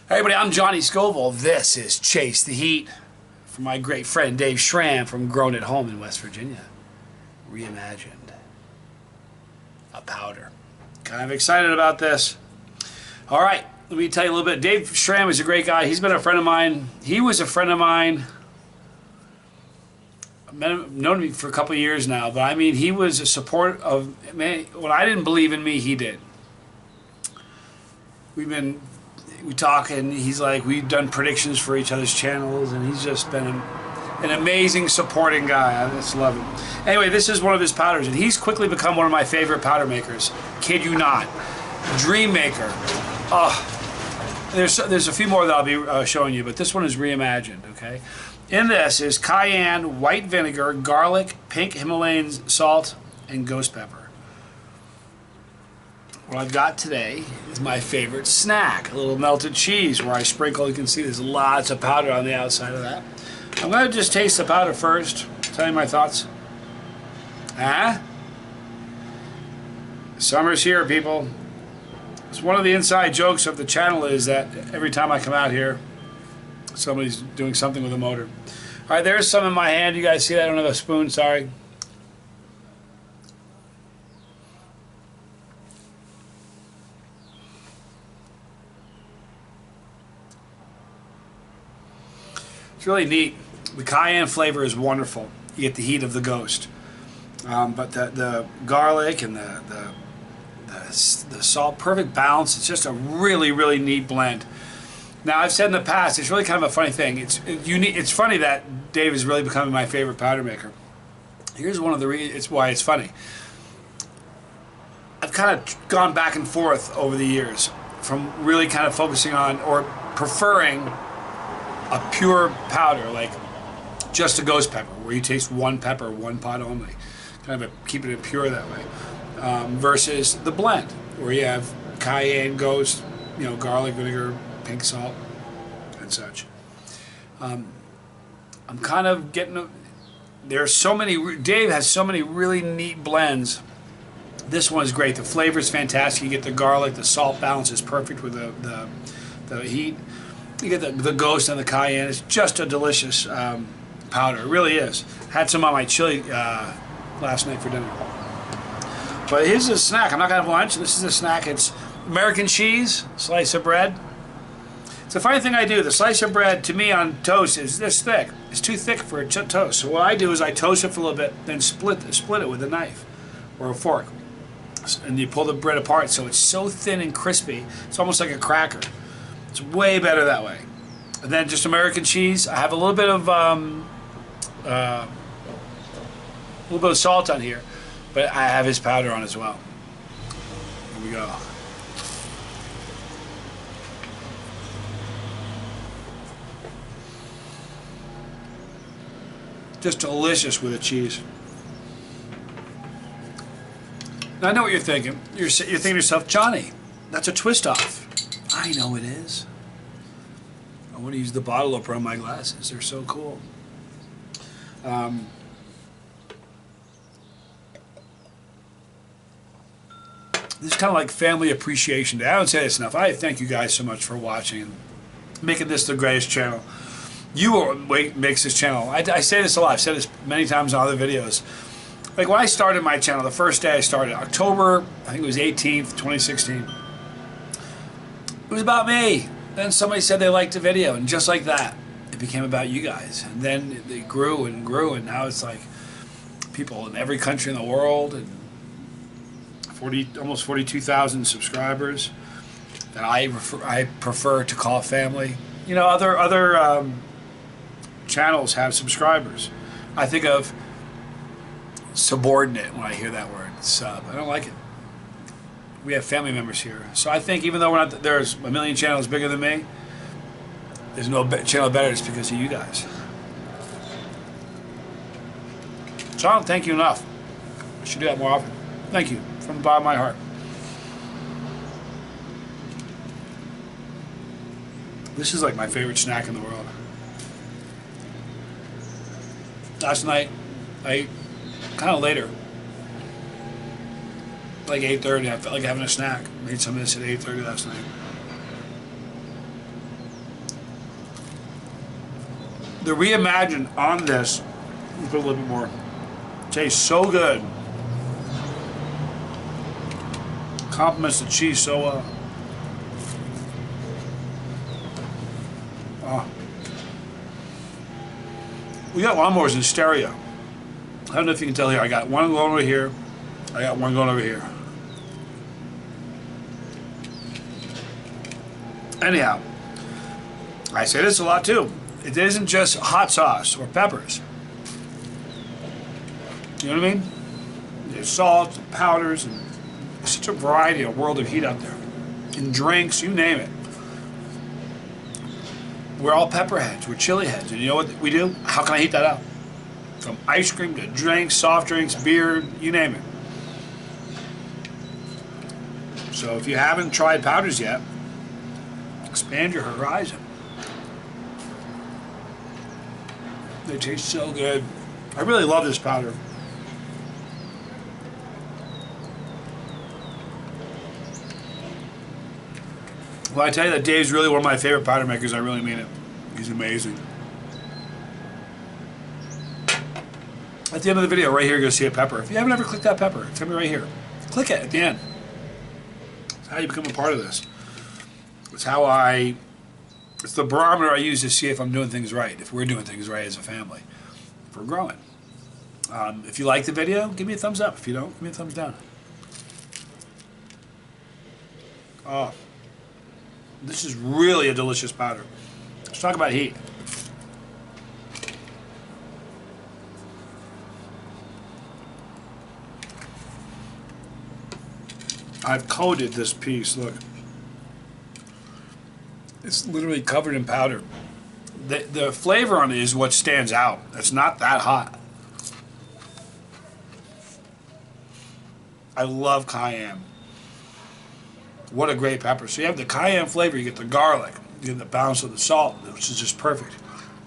Hey everybody, I'm Johnny Scoville. This is Chase the Heat from my great friend Dave Schramm from Grown at Home in West Virginia. Reimagined. A powder. Kind of excited about this. Alright, let me tell you a little bit. Dave Schramm is a great guy. He's been a friend of mine. He was a friend of mine. I've known him for a couple of years now, but I mean, he was a support of, man, when I didn't believe in me, he did. We talk and he's like, we've done predictions for each other's channels, and he's just been an amazing supporting guy. I just love him. Anyway, this is one of his powders, and he's quickly become one of my favorite powder makers. Kid you not. Dream Maker. Oh, there's a few more that I'll be showing you, but this one is Reimagined, okay? In this is cayenne, white vinegar, garlic, pink Himalayan salt, and ghost pepper. What I've got today is my favorite snack, a little melted cheese where I sprinkle. You can see there's lots of powder on the outside of that. I'm going to just taste the powder first, tell you my thoughts. Summer's here, people. It's one of the inside jokes of the channel is that every time I come out here, somebody's doing something with a motor. All right, there's some in my hand. You guys see that? I don't have a spoon, sorry. It's really neat. The cayenne flavor is wonderful. You get the heat of the ghost. But the garlic and the salt, perfect balance. It's just a really, really neat blend. Now, I've said in the past, it's really kind of a funny thing. It's unique. It's funny that Dave is really becoming my favorite powder maker. Here's one of the reasons why it's funny. I've kind of gone back and forth over the years from really kind of focusing on or preferring a pure powder, like just a ghost pepper, where you taste one pepper, one pot only, kind of keeping it pure that way, versus the blend, where you have cayenne, ghost, garlic, vinegar, pink salt, and such. I'm kind of getting. There's so many. Dave has so many really neat blends. This one is great. The flavor is fantastic. You get the garlic, the salt balance is perfect with the heat. You get the ghost and the cayenne. It's just a delicious powder. It really is. Had some on my chili last night for dinner. But here's a snack. I'm not going to have lunch. This is a snack. It's American cheese, slice of bread. It's a funny thing I do. The slice of bread, to me, on toast is this thick. It's too thick for a toast. So what I do is I toast it for a little bit, then split it with a knife or a fork. And you pull the bread apart so it's so thin and crispy. It's almost like a cracker. It's way better that way. And then just American cheese. I have a little bit of salt on here, but I have his powder on as well. Here we go. Just delicious with the cheese. Now I know what you're thinking. You're thinking to yourself, Johnny, that's a twist off. I know it is. I want to use the bottle opener on my glasses. They're so cool. This is kind of like Family Appreciation Day. I don't say this enough. I thank you guys so much for watching and making this the greatest channel. You are what makes this channel. I say this a lot. I've said this many times in other videos. Like when I started my channel, the first day I started, October, I think it was 18th, 2016. It was about me. Then somebody said they liked the video, and just like that, it became about you guys. And then it grew and grew, and now it's like people in every country in the world, and almost 42,000 subscribers that I prefer to call family. Other channels have subscribers. I think of subordinate when I hear that word, sub. I don't like it. We have family members here. So I think even though there's a million channels bigger than me, there's no channel better just because of you guys. So I don't thank you enough. I should do that more often. Thank you from the bottom of my heart. This is like my favorite snack in the world. Last night, I ate kind of later. like 8:30. I felt like having a snack. Made some of this at 8:30 last night. The Reimagined on this, put a little bit more. Tastes so good. Complements the cheese so well. We got lawnmowers in stereo. I don't know if you can tell here. I got one going over here. I got one going over here. Anyhow, I say this a lot too. It isn't just hot sauce or peppers. You know what I mean? There's salts, and powders, and such a variety, a world of heat out there. In drinks, you name it. We're all pepper heads, we're chili heads, and you know what we do? How can I heat that up? From ice cream to drinks, soft drinks, beer, you name it. So if you haven't tried powders yet, expand your horizon. They taste so good. I really love this powder. Well, I tell you that Dave's really one of my favorite powder makers. I really mean it. He's amazing. At the end of the video, right here, you're going to see a pepper. If you haven't ever clicked that pepper, it's going to be right here. Click it at the end. It's how you become a part of this. It's it's the barometer I use to see if I'm doing things right, if we're doing things right as a family, if we're growing. If you like the video, give me a thumbs up. If you don't, give me a thumbs down. Oh. This is really a delicious powder. Let's talk about heat. I've coated this piece, look. It's literally covered in powder. The flavor on it is what stands out. It's not that hot. I love cayenne. What a great pepper. So you have the cayenne flavor, you get the garlic, you get the balance of the salt, which is just perfect.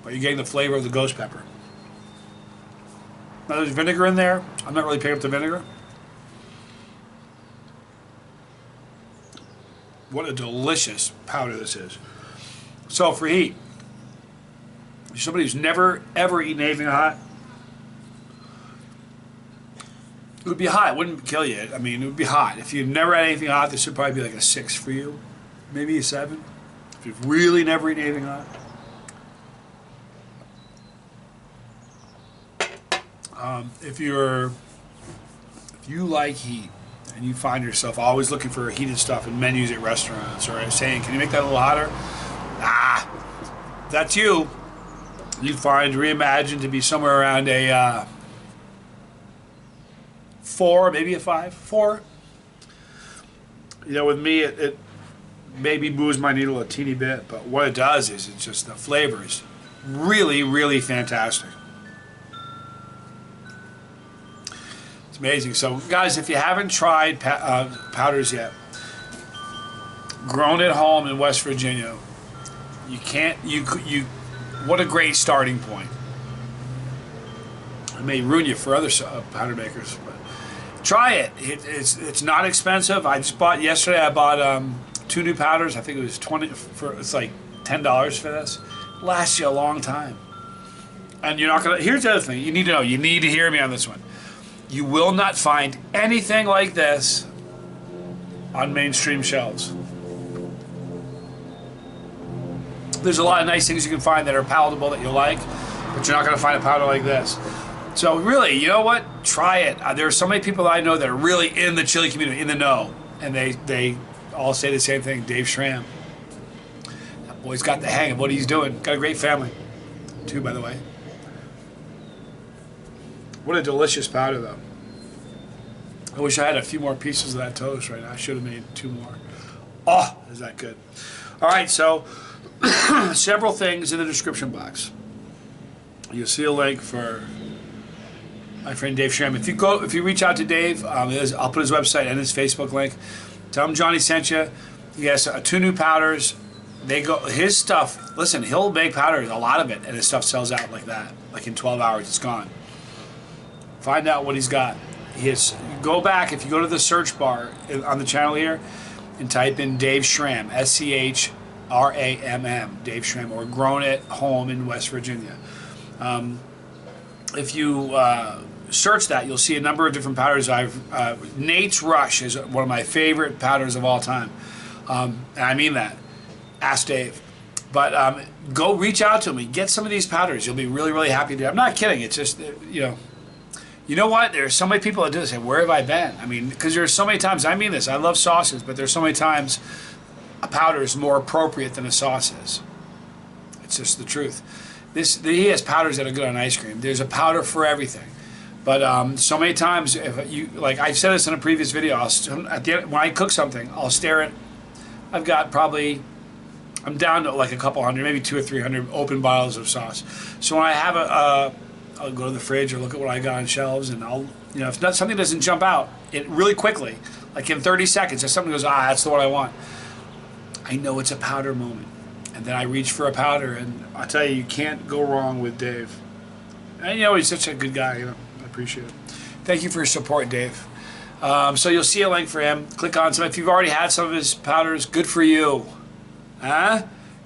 But you're getting the flavor of the ghost pepper. Now there's vinegar in there. I'm not really picking up the vinegar. What a delicious powder this is. So for heat, somebody who's never ever eaten anything hot, it would be hot. It wouldn't kill you. I mean, it would be hot. If you've never had anything hot, this would probably be like a 6 for you. Maybe a 7. If you've really never eaten anything hot. If you like heat and you find yourself always looking for heated stuff in menus at restaurants or saying, can you make that a little hotter? That's you. You find Reimagined to be somewhere around a 4, maybe a 5. 4. You know, with me, it maybe moves my needle a teeny bit, but what it does is it's just the flavor is really, really fantastic. It's amazing. So, guys, if you haven't tried powders yet, grown at home in West Virginia, you can't. What a great starting point. It may ruin you for other powder makers, but try it. It's not expensive. I just bought yesterday. I bought 2 new powders. I think it was it's like $10 for this. It lasts you a long time. And you're not gonna. Here's the other thing you need to know. You need to hear me on this one. You will not find anything like this on mainstream shelves. There's a lot of nice things you can find that are palatable that you like, but you're not going to find a powder like this. So really, you know what? Try it. There are so many people that I know that are really in the chili community, in the know, and they all say the same thing. Dave Schramm. That boy's got the hang of what he's doing. Got a great family, too, by the way. What a delicious powder, though. I wish I had a few more pieces of that toast right now. I should have made 2 more. Oh, is that good? All right, so several things in the description box. You'll see a link for my friend Dave Schramm. If you reach out to Dave, I'll put his website and his Facebook link. Tell him Johnny sent you. He has 2 new powders. His stuff. Listen, he'll make powders, a lot of it, and his stuff sells out like that. Like in 12 hours, it's gone. Find out what he's got. Go back, if you go to the search bar on the channel here and type in Dave Schramm, R-A-M-M, Dave Schramm, or grown at home in West Virginia. If you search that, you'll see a number of different powders. Nate's Rush is one of my favorite powders of all time, and I mean that. Ask Dave. But go reach out to me. Get some of these powders. You'll be really, really happy to. I'm not kidding. It's just, you know what? There's so many people that do this. Say, where have I been? I mean, because there's so many times. I mean this. I love sauces, but there's so many times a powder is more appropriate than a sauce is. It's just the truth. He has powders that are good on ice cream. There's a powder for everything. But so many times, if you like, I've said this in a previous video. At the end, when I cook something, I'll stare at. I've got probably. I'm down to like a couple hundred, maybe 200 or 300 open bottles of sauce. So when I have I'll go to the fridge or look at what I got on shelves, and I'll, if not, something doesn't jump out, it really quickly, like in 30 seconds, if something goes, that's the one I want. I know it's a powder moment, and then I reach for a powder, and I'll tell you, you can't go wrong with Dave. And he's such a good guy. I appreciate it. Thank you for your support, Dave. So you'll see a link for him. Click on some. If you've already had some of his powders, good for you.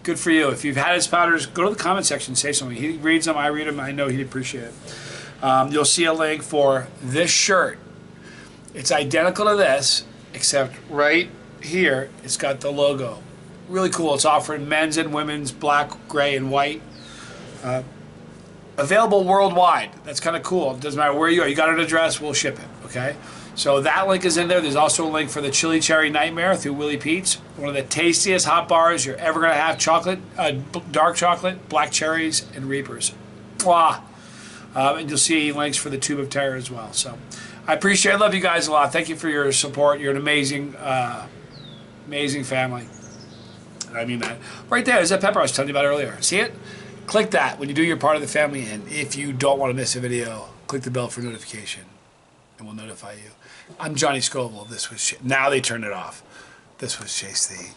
Good for you. If you've had his powders, go to the comment section and say something. He reads them, I read them, I know he'd appreciate it. You'll see a link for this shirt. It's identical to this, except right here, it's got the logo. Really cool. It's offering men's and women's black, gray, and white. Available worldwide. That's kind of cool. It doesn't matter where you are. You got an address, we'll ship it, okay? So that link is in there. There's also a link for the Chilli Cherry Nightmare through Willie Pete's. One of the tastiest hot bars you're ever going to have. Chocolate, dark chocolate, black cherries, and Reapers. Mwah. And you'll see links for the Tube of Terror as well. So I appreciate it. I love you guys a lot. Thank you for your support. You're an amazing, amazing family. I mean that. Right there is that pepper I was telling you about earlier. See it? Click that when you do your part of the family. And if you don't want to miss a video, click the bell for notification. And we'll notify you. I'm Johnny Scoville. This was now they turned it off. This was Chase the